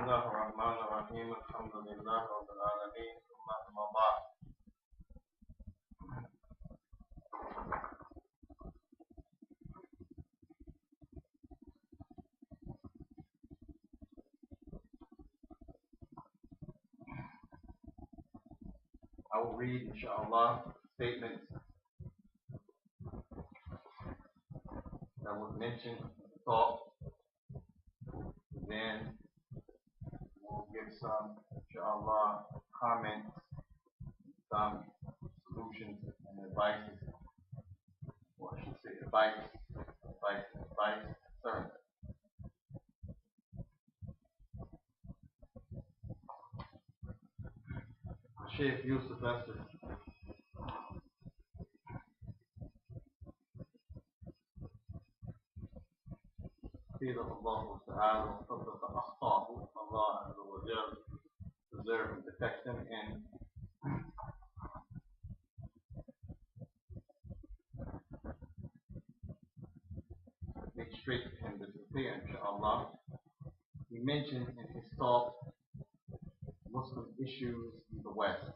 Bismillahirrahmanirrahim. Alhamdulillah Rabbil Alameen. Thumma amma ba'd. I will read, inshallah, statements that was mentioned in the talk. Then we'll give some, inshallah, comments, some solutions and advices, or I should say advice, concerning. Sheikh Yusuf Estes حفظه الله تعالى وثبت أخطاءه. Allah Azza wa Jalla preserve and protect him, and make straight for him disappear, inshallah. He mentioned in his talk Muslim issues in the West.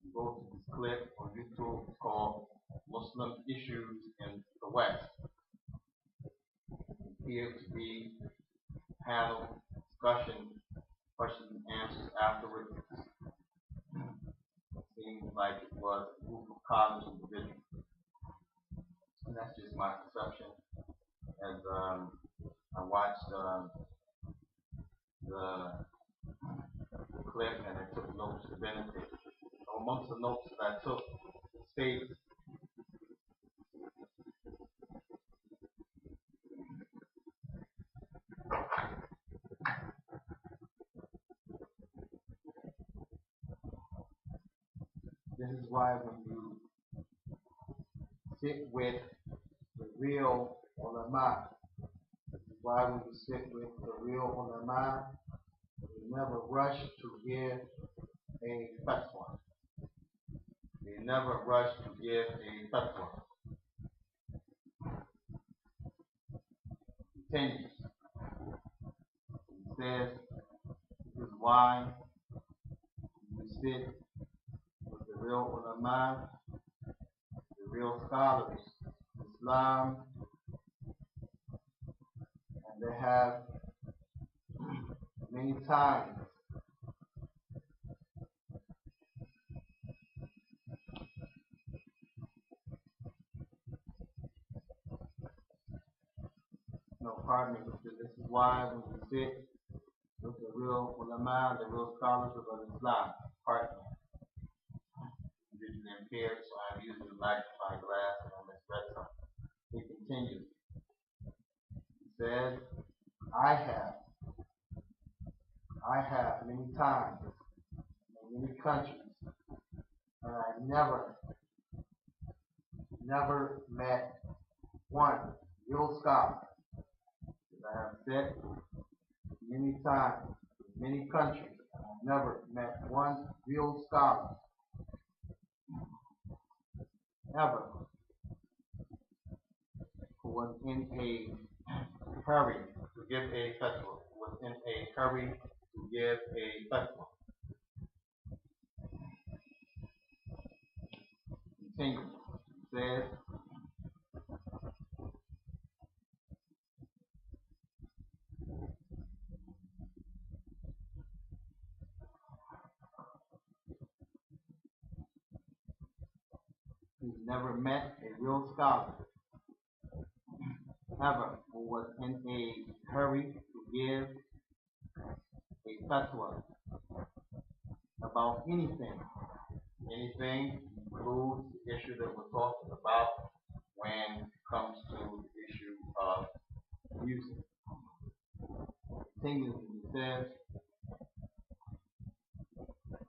You go to this clip on YouTube, it's called Muslim Issues in the West. It appears to be panel discussion, questions and answers afterwards. It seemed like it was a group of college individuals. And that's just my perception as I watched the clip and I took notes to benefit. So amongst the notes that I took, it states this is why when you sit with the real ulama, this is why when you sit with the real ulama, you never rush to give a fatwa. You never rush to give a fatwa. Continues. It says, this is why you sit with the real ulama, the real scholars of Islam, and they have many times pardon me, this is why when you sit with the real ulama, the real scholars of Islam, pardon me, I'm visually impaired, so I'm using a magnifying glass and I misread something. He continues. He says, I have many times in many countries, and I never met one real scholar. I have said many times, in many countries, I've never met one real scholar ever who was in a hurry to give a fatwa, Continues. It says, he's never met a real scholar ever who was in a hurry to give a fatwa about anything. Anything includes the issue that we're talking about when it comes to the issue of music. Continues, he says,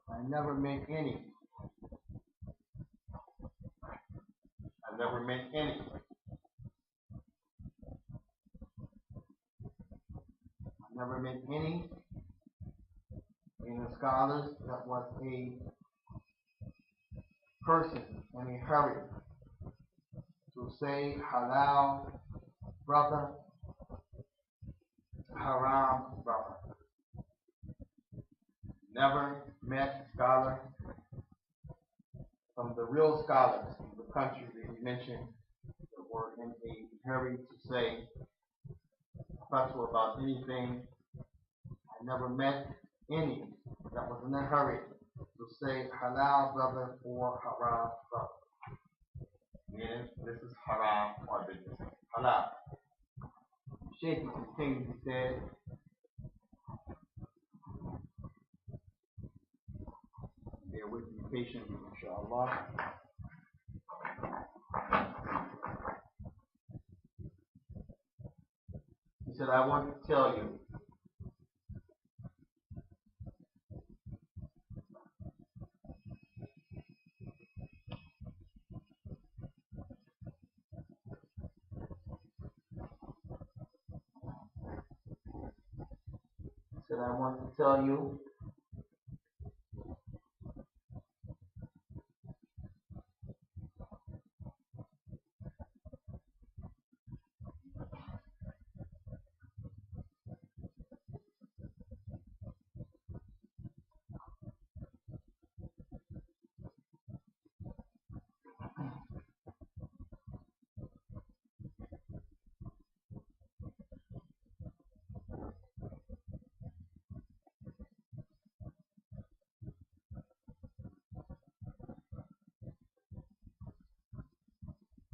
I never met any in the scholars that was a person in a hurry to say halal brother, haram brother. never met a scholar from the real scholars in the country that he mentioned that were in a hurry to say fatwa about anything. I never met any that was in a hurry to say halal brother or haram brother. Meaning this is haram or this is halal. Shaykh continues, he said, bear with me patiently, inshallah. He said, I want to tell you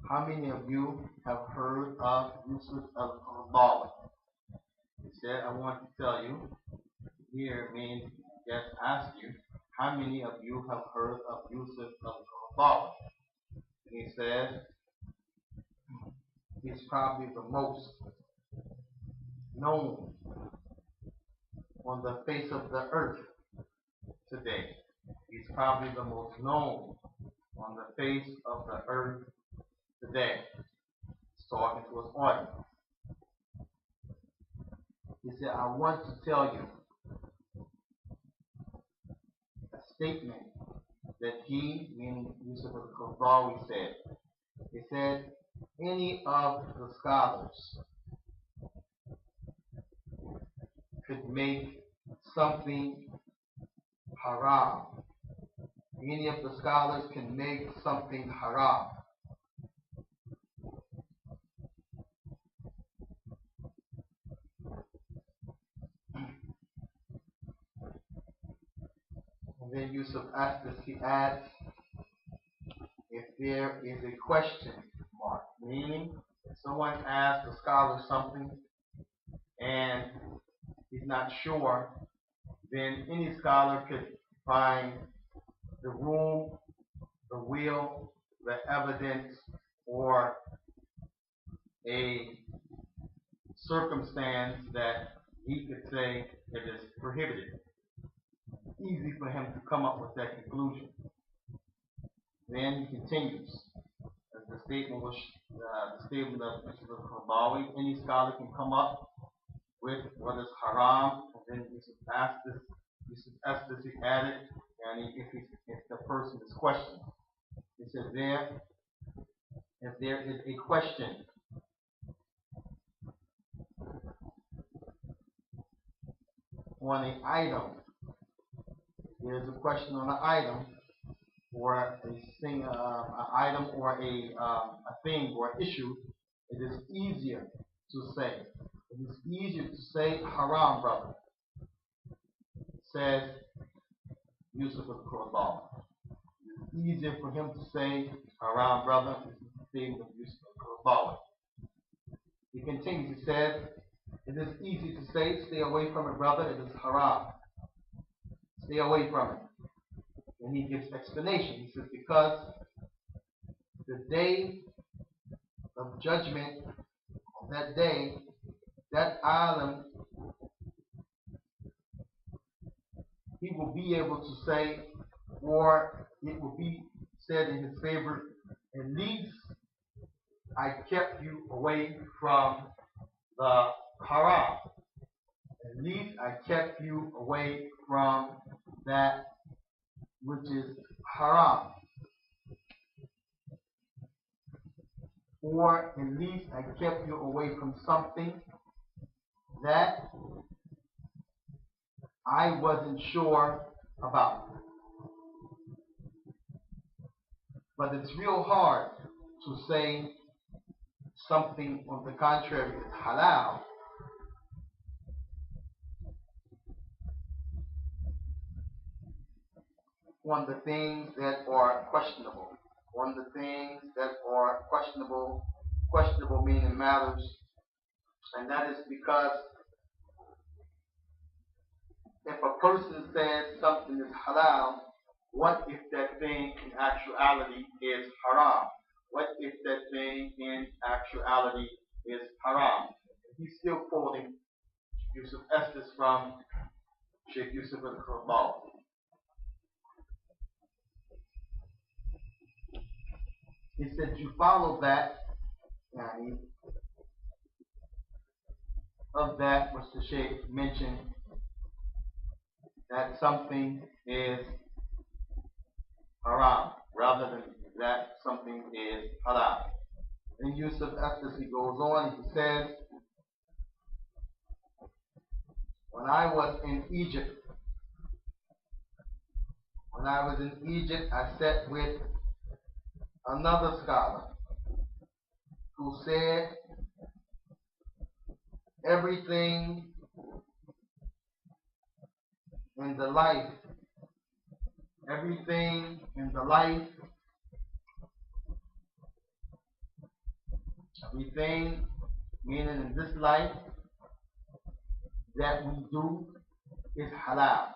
how many of you have heard of Yusuf al-Qardaawee? He said, I want to tell you, here means just ask you, how many of you have heard of Yusuf al-Qardaawee? He said, he's probably the most known on the face of the earth today. He's probably the most known on the face of the earth today. He's talking to his audience. He said, I want to tell you a statement that he, meaning Yusuf al-Qardaawee, said. He said, any of the scholars could make something haram. Any of the scholars can make something haram. And then Yusuf asked us, he adds, if there is a question mark, meaning if someone asks a scholar something and he's not sure, then any scholar could find the rule, the will, the evidence, or a circumstance that he could say it is prohibited. Easy for him to come up with that conclusion. Then he continues. As the statement was the statement of Mr. Qardaawee, any scholar can come up with what is haram, and then Yusuf asked this, Yusuf asked this, he added, and if the person is questioned. He said if there is a question on an item, there is a question on an item, or an item, or a thing, or issue, it is easier to say. It is easier to say haram, brother, says Yusuf al-Qardaawee. It is easier for him to say haram, brother, is the statement of Yusuf al-Qardaawee. He continues, he says, it is easy to say, stay away from it, brother, it is haram. Stay away from it. And he gives explanation. He says, because the day of judgment, on that day, that alim, he will be able to say, or it will be said in his favor, at least I kept you away from the haram. At least I kept you away from that which is haram. Or at least I kept you away from something that I wasn't sure about. But it's real hard to say something on the contrary is halal on the things that are questionable. On the things that are questionable meaning matters, and that is because if a person says something is halal, what if that thing in actuality is haram? What if that thing in actuality is haram? He's still quoting Yusuf Estes from Sheikh Estes and Qardaawee. He said, you follow that, yani, of that which the Sheikh mentioned, that something is haram, rather than that something is halal. In Yusuf Estes, he goes on, he says, when I was in Egypt, I sat with another scholar who said everything in the life, everything meaning in this life that we do is halal.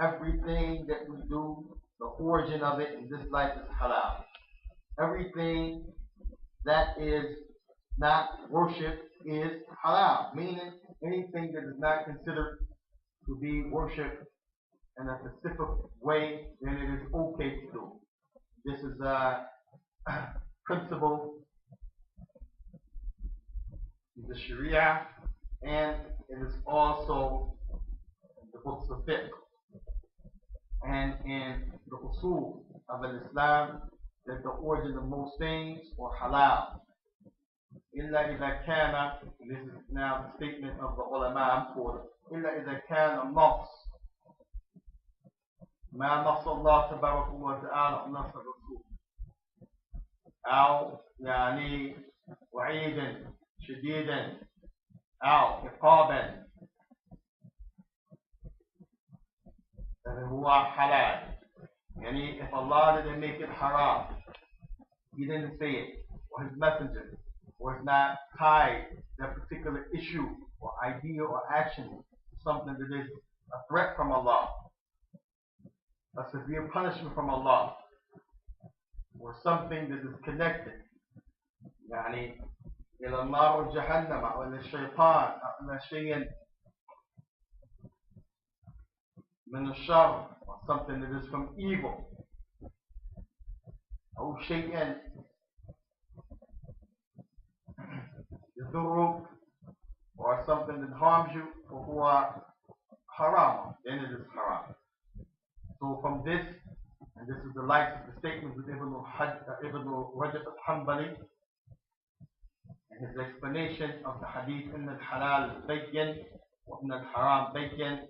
Everything that we do, the origin of it in this life is halal. Everything that is not worship is halal, meaning anything that is not considered to be worship in a specific way, then it is okay to do. This is a principle in the Sharia, and it is also in the books of fiqh and in the usul of Islam, that the origin of most things are halal. إلا إذا كان, this is now the statement of the ulama I'm quoting, إلا إذا كان النص ما نص الله تبارك وتعالى أو نص الرسول أو يعني وعيدا شديدا أو عقابا هو halal. Yani if Allah didn't make it haram, He didn't say it, or His messenger was not tied that particular issue or idea or action to something that is a threat from Allah, a severe punishment from Allah, or something that is connected, يعني إلى النار جهنم أو إلى الشيطان أو إلى شيء من الشر, or something that is from evil, أو شيء يضرك, or something that harms you, فهو haram, then it is haram. So from this, and this is the likes of the statements of Ibn Rajab al-Hanbali, and his explanation of the hadith, إن الحلال بين وإن الحرام بين,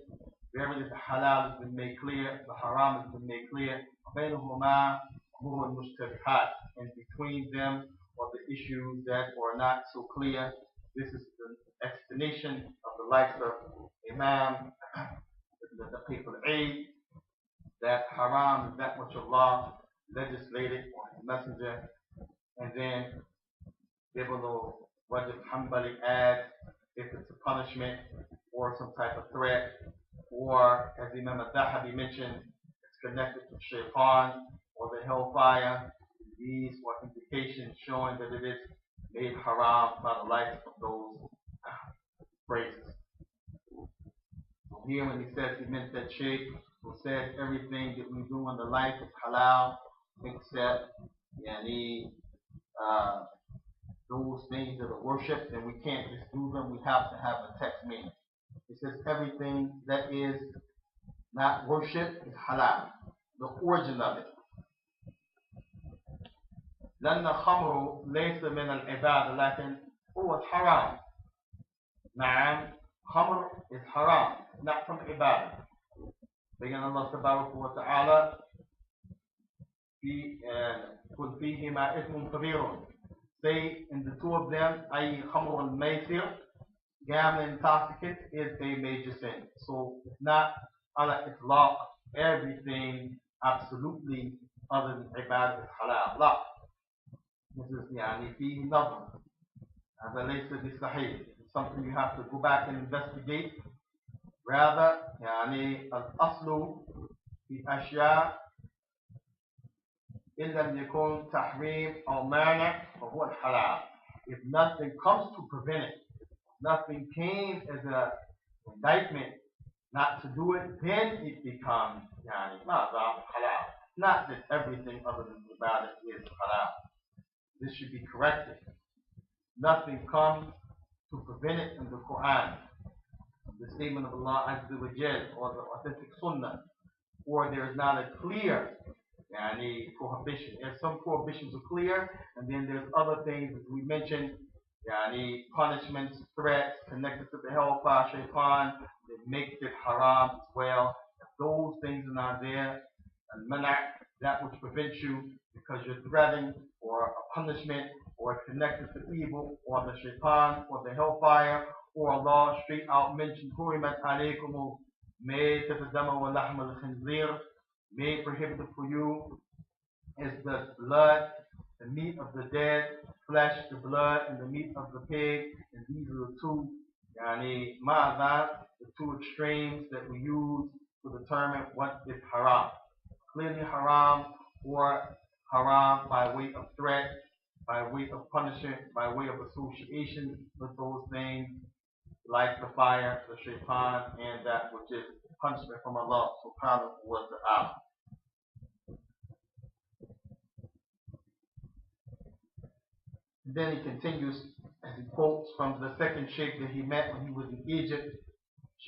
verily the halal has been made clear, the haram has been made clear, بينهما أمور المشتبهات, and between them are the issues that are not so clear. This is the explanation of the likes of Imam the people aid, that haram is that which Allah legislated or His Messenger, and then Ibn Rajab Hanbali adds if it's a punishment or some type of threat, or as Imam al-Dahabi mentioned, it's connected to shaitan or the hellfire. These are indications showing that it is made haram by the likes of those phrases. So here when he says he meant that sheikh who says everything that we do in the life is halal except those things that are worshipped, then we can't just do them, we have to have a text meaning. It says everything that is not worship is halal, the origin of it. لأن الخمر ليس من العبادة لكن هو حرام. نعم, خمر is haram, not from ibadah. Began Allah Tabaraka wa Ta'ala, قُلْ فِيهِمَا إِثْمٌ كَبِيرٌ. Say in the two of them, أي خمر الميسر, gambling intoxicant, is a major sin. So it's not ala itlaq, everything absolutely other than ibadah is halal. La. This is فيه نظر. هذا ليس بصحيح. It's something you have to go back and investigate. Rather, الأصل في أشياء إن لم يكن تحريم أو مانع فهو الحلال. If nothing comes to prevent it, nothing came as an indictment not to do it, then it becomes halal. Not that everything other than ibadah is halal. This should be corrected. Nothing comes to prevent it in the Quran, the statement of Allah Azza wa Jal, or the authentic Sunnah, or there is not a clear prohibition. There's some prohibitions are clear, and then there's other things, as we mentioned, punishments, threats connected to the hellfire, shaitan, that makes it haram as well. If those things are not there, and mana', that which prevents you because you're threatened, or a punishment, or it's connected to evil, or the shaitan, or the hellfire, or Allah straight out mentioned, حُرِمَتْ عَلَيْكُمُ مَيْتَةُ الدَّمَ وَلَحْمَ الْخِنْزِيرِ, made prohibited for you is the blood, the meat of the dead, flesh, the blood, and the meat of the pig. And these are the two, the two extremes that we use to determine what is haram. Clearly haram, or haram by way of threat, by way of punishment, by way of association with those things, like the fire, the shaitan, and that which is punishment from Allah subhanahu wa ta'ala. Then he continues, as he quotes from the second sheikh that he met when he was in Egypt,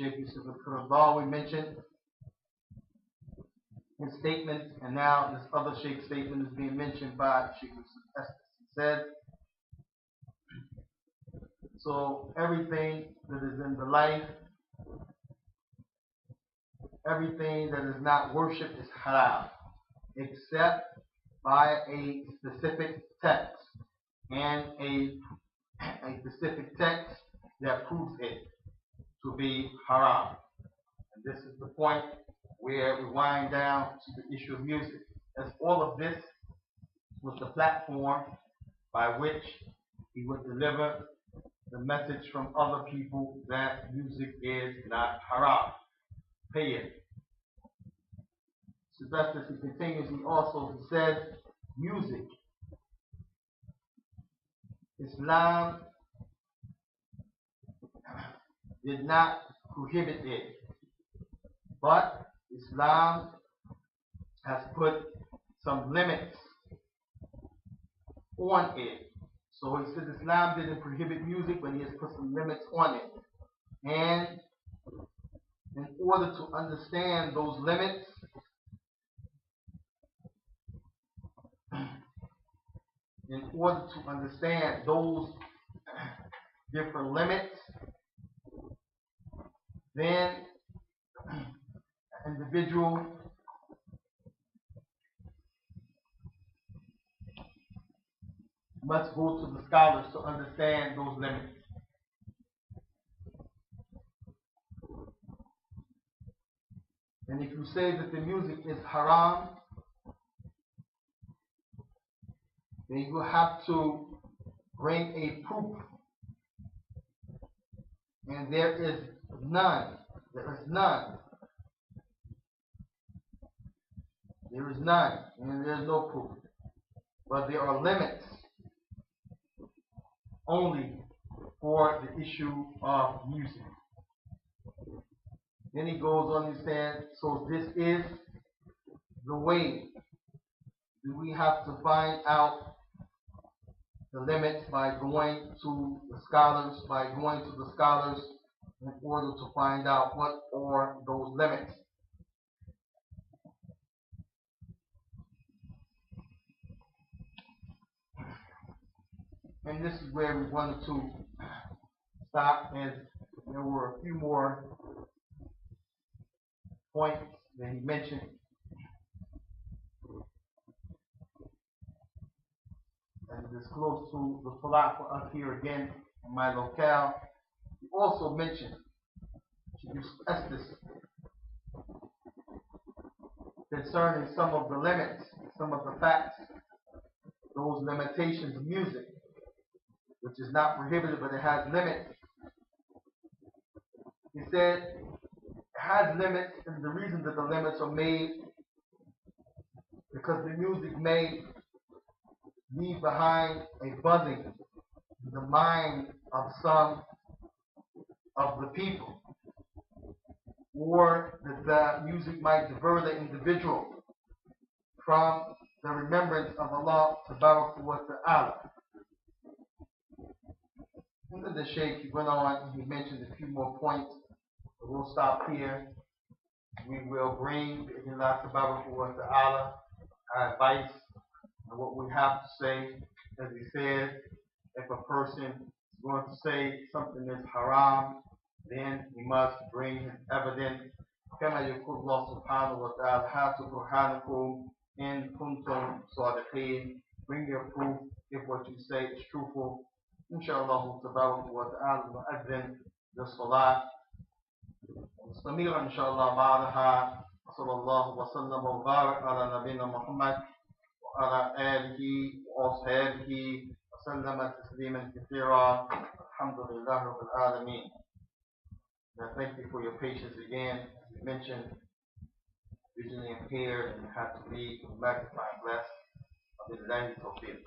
Estes and Qardaawee mentioned his statements, and now this other sheikh's statement is being mentioned by Sheikh Estes. He said, so everything that is in the life, everything that is not worship is halal, except by a specific text, and a specific text that proves it to be haram. And this is the point where we wind down to the issue of music. As all of this was the platform by which he would deliver the message from other people that music is not haram. Pay it. So thus, as he continues, he says, music, Islam did not prohibit it, but Islam has put some limits on it. So he says Islam didn't prohibit music, but he has put some limits on it. And in order to understand those limits, different limits, then an individual must go to the scholars to understand those limits. And if you say that the music is haram, then you have to bring a proof. And there is none. There is none. There is none. And there is no proof. But there are limits only for the issue of music. Then he goes on and says, so this is the way. Do we have to find out the limits by going to the scholars, in order to find out what are those limits. And this is where we wanted to stop, as there were a few more points Then he mentioned, and it is close to the salat for us here again in my locale. He also mentioned Chief Estes concerning some of the limits, some of the facts, those limitations of music, which is not prohibited, but it has limits. He said it has limits, and the reason that the limits are made because the music may leave behind a buzzing in the mind of some of the people, or that the music might divert the individual from the remembrance of Allah wa ta'ala. And then the Shaykh, he went on and he mentioned a few more points. But we'll stop here. We will bring Allah wa ta'ala our advice and what we have to say. As he said, if a person is going to say something is haram, then he must bring his evidence. كما يقول الله سبحانه وتعالى هاتوا برهانكم إن كنتم صادقين. Bring your proof if what you say is truthful. Inshallah تبارك وتعالى نؤذن للصلاة مستمرة إن شاء الله بعدها. صلى الله وسلم وبارك على نبينا محمد وعلى آله وأصحابه وسلم تسليما كثيرا. الحمد لله رب العالمين. And I thank you for your patience again. As we mentioned, visually impaired and have to read magnifying glass. I'll be the 90 tawfiq.